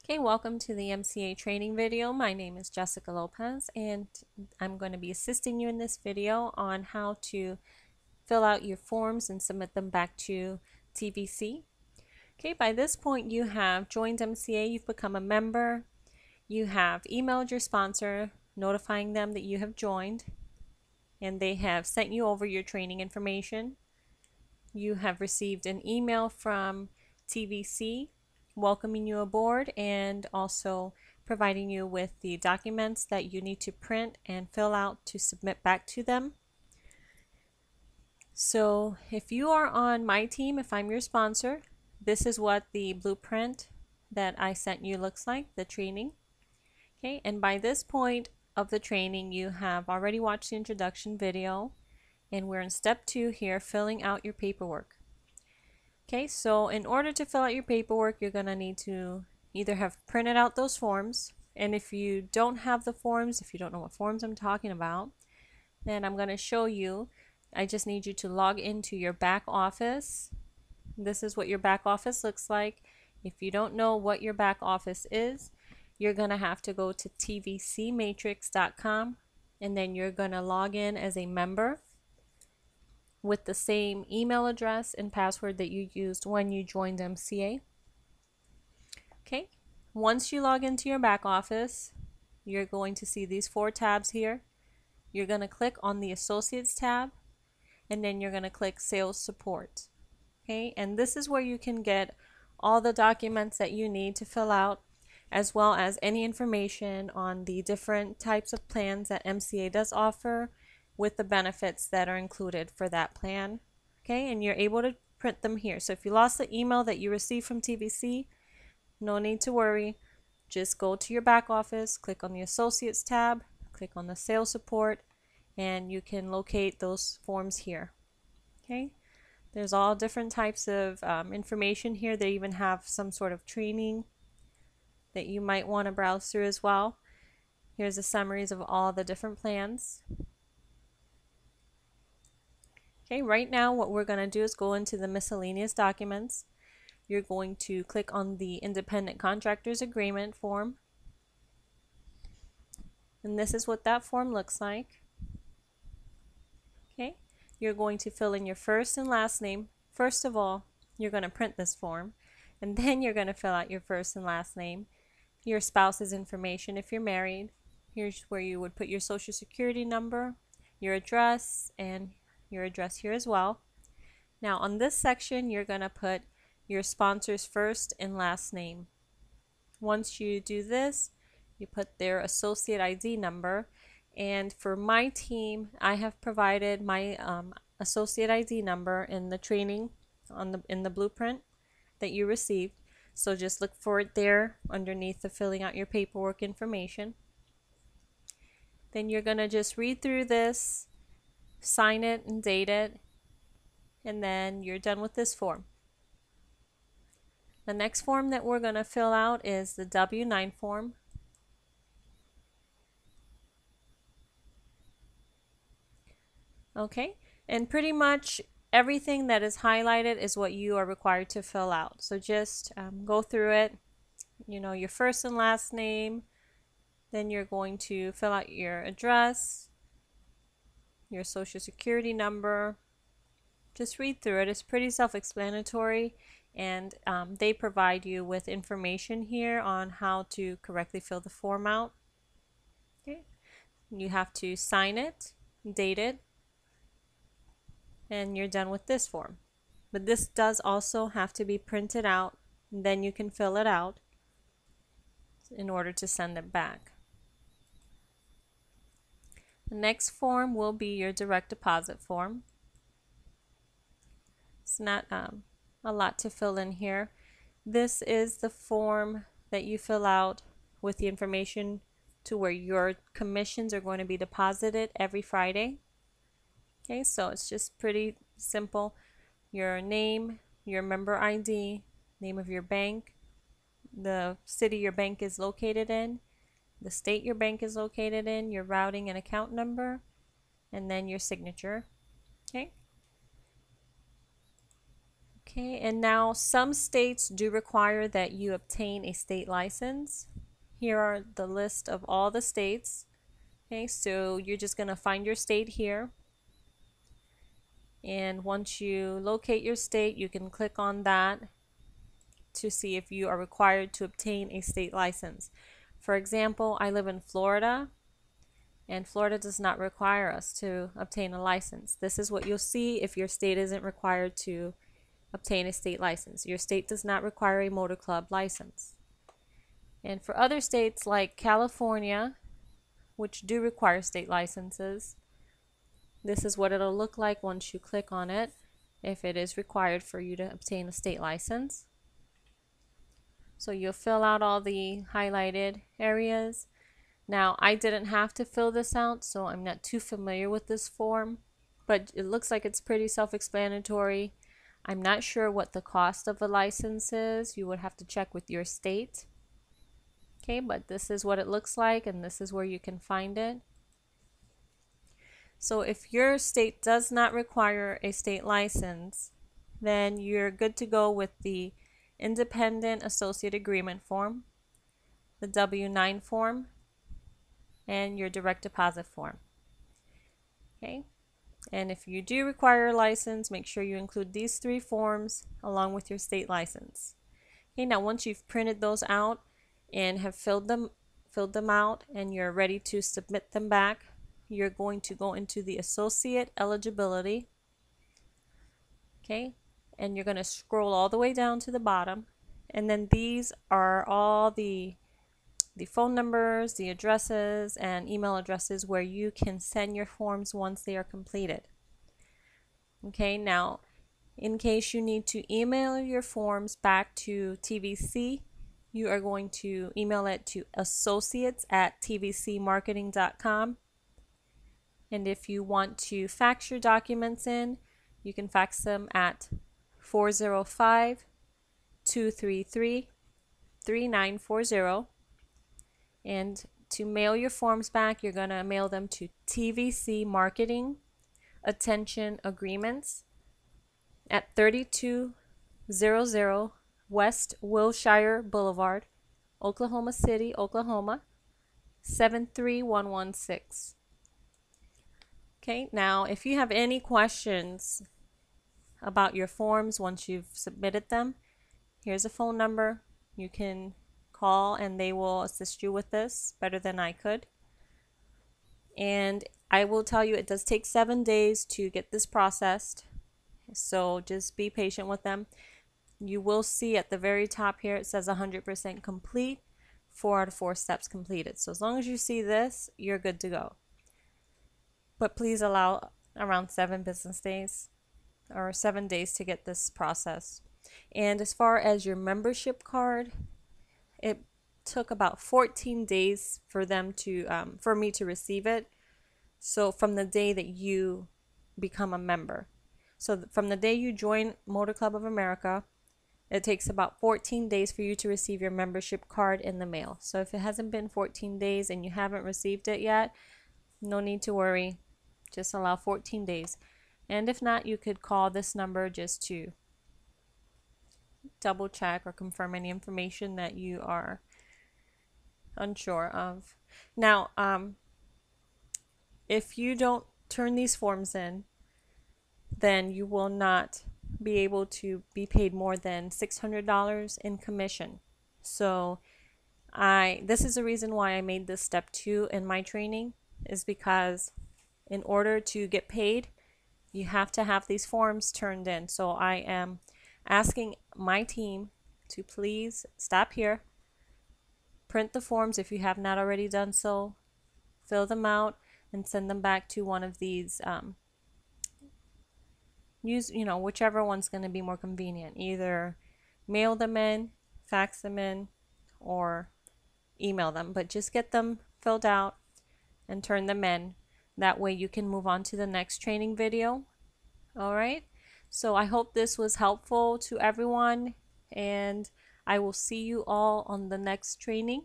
Okay, welcome to the MCA training video. My name is Jessica Lopez and I'm going to be assisting you in this video on how to fill out your forms and submit them back to TVC. Okay, by this point you have joined MCA, you've become a member, you have emailed your sponsor notifying them that you have joined, and they have sent you over your training information. You have received an email from TVC welcoming you aboard and also providing you with the documents that you need to print and fill out to submit back to them. So if you are on my team, if I'm your sponsor, this is what the blueprint that I sent you looks like, the training. Okay, and by this point of the training, you have already watched the introduction video, and we're in step 2 here, filling out your paperwork. Okay, so in order to fill out your paperwork, you're going to need to either have printed out those forms, and if you don't have the forms, if you don't know what forms I'm talking about, then I'm going to show you. I just need you to log into your back office. This is what your back office looks like. If you don't know what your back office is, you're going to have to go to tvcmatrix.com, and then you're going to log in as a member with the same email address and password that you used when you joined MCA. Okay, once you log into your back office, you're going to see these 4 tabs here. You're going to click on the Associates tab, and then you're going to click Sales Support. Okay, and this is where you can get all the documents that you need to fill out, as well as any information on the different types of plans that MCA does offer, with the benefits that are included for that plan. Okay, and you're able to print them here. So if you lost the email that you received from TVC, no need to worry. Just go to your back office, click on the Associates tab, click on the Sales Support, and you can locate those forms here. Okay, there's all different types of information here. They even have some sort of training that you might want to browse through as well. Here's the summaries of all the different plans. Okay, right now what we're going to do is go into the miscellaneous documents. You're going to click on the Independent Contractors Agreement form. And this is what that form looks like. Okay, you're going to fill in your first and last name. First of all, you're going to print this form, and then you're going to fill out your first and last name, your spouse's information if you're married. Here's where you would put your social security number, your address, and your address here as well. Now on this section, you're going to put your sponsor's first and last name. Once you do this, you put their associate ID number, and for my team, I have provided my associate ID number in the training in the blueprint that you received. So just look for it there underneath the filling out your paperwork information. Then you're going to just read through this, sign it and date it, and then you're done with this form. The next form that we're going to fill out is the W-9 form. Okay, and pretty much everything that is highlighted is what you are required to fill out. So just go through it, you know, your first and last name, then you're going to fill out your address, your social security number. Just read through it. It's pretty self-explanatory, and they provide you with information here on how to correctly fill the form out. Okay, you have to sign it, date it, and you're done with this form. But this does also have to be printed out, and then you can fill it out in order to send it back. The next form will be your direct deposit form. It's not a lot to fill in here. This is the form that you fill out with the information to where your commissions are going to be deposited every Friday. Okay, so it's just pretty simple. Your name, your member ID, name of your bank, the city your bank is located in, the state your bank is located in, your routing and account number, and then your signature. Okay. Okay, and now some states do require that you obtain a state license. Here are the list of all the states. Okay, so you're just going to find your state here. And once you locate your state, you can click on that to see if you are required to obtain a state license. For example, I live in Florida, and Florida does not require us to obtain a license. This is what you'll see if your state isn't required to obtain a state license. Your state does not require a motor club license. And for other states like California, which do require state licenses, this is what it'll look like once you click on it, if it is required for you to obtain a state license. So you'll fill out all the highlighted areas. Now, I didn't have to fill this out, so I'm not too familiar with this form, but it looks like it's pretty self-explanatory. I'm not sure what the cost of a license is. You would have to check with your state. Okay, but this is what it looks like, and this is where you can find it. So if your state does not require a state license, then you're good to go with the Independent Associate Agreement form, the W-9 form, and your direct deposit form. Okay, and if you do require a license, make sure you include these 3 forms along with your state license. Okay, now once you've printed those out and have filled them out and you're ready to submit them back, you're going to go into the associate eligibility. Okay, and you're going to scroll all the way down to the bottom, and then these are all the phone numbers, the addresses, and email addresses where you can send your forms once they are completed. Okay, now in case you need to email your forms back to TVC, you are going to email it to associates@tvcmarketing.com. And if you want to fax your documents in, you can fax them at 405-233-3940. And to mail your forms back, you're going to mail them to TVC Marketing Attention Agreements at 3200 West Wilshire Boulevard, Oklahoma City, Oklahoma, 73116. Okay, now if you have any questions about your forms once you've submitted them, here's a phone number. You can call and they will assist you with this better than I could. And I will tell you, it does take 7 days to get this processed, so just be patient with them. You will see at the very top here it says 100% complete, 4 out of 4 steps completed. So as long as you see this, you're good to go. But please allow around 7 business days or 7 days to get this processed. And as far as your membership card, it took about 14 days for them to for me to receive it. So from the day that you become a member. So from the day you join Motor Club of America, it takes about 14 days for you to receive your membership card in the mail. So if it hasn't been 14 days and you haven't received it yet, no need to worry. Just allow 14 days. And if not, you could call this number just to double check or confirm any information that you are unsure of. Now, if you don't turn these forms in, then you will not be able to be paid more than $600 in commission. So this is the reason why I made this step 2 in my training, is because in order to get paid, you have to have these forms turned in. So I am asking my team to please stop here, print the forms if you have not already done so, fill them out, and send them back to one of these use whichever one's going to be more convenient. Either mail them in, fax them in, or email them, but just get them filled out and turn them in. That way you can move on to the next training video. All right, so I hope this was helpful to everyone, and I will see you all on the next training.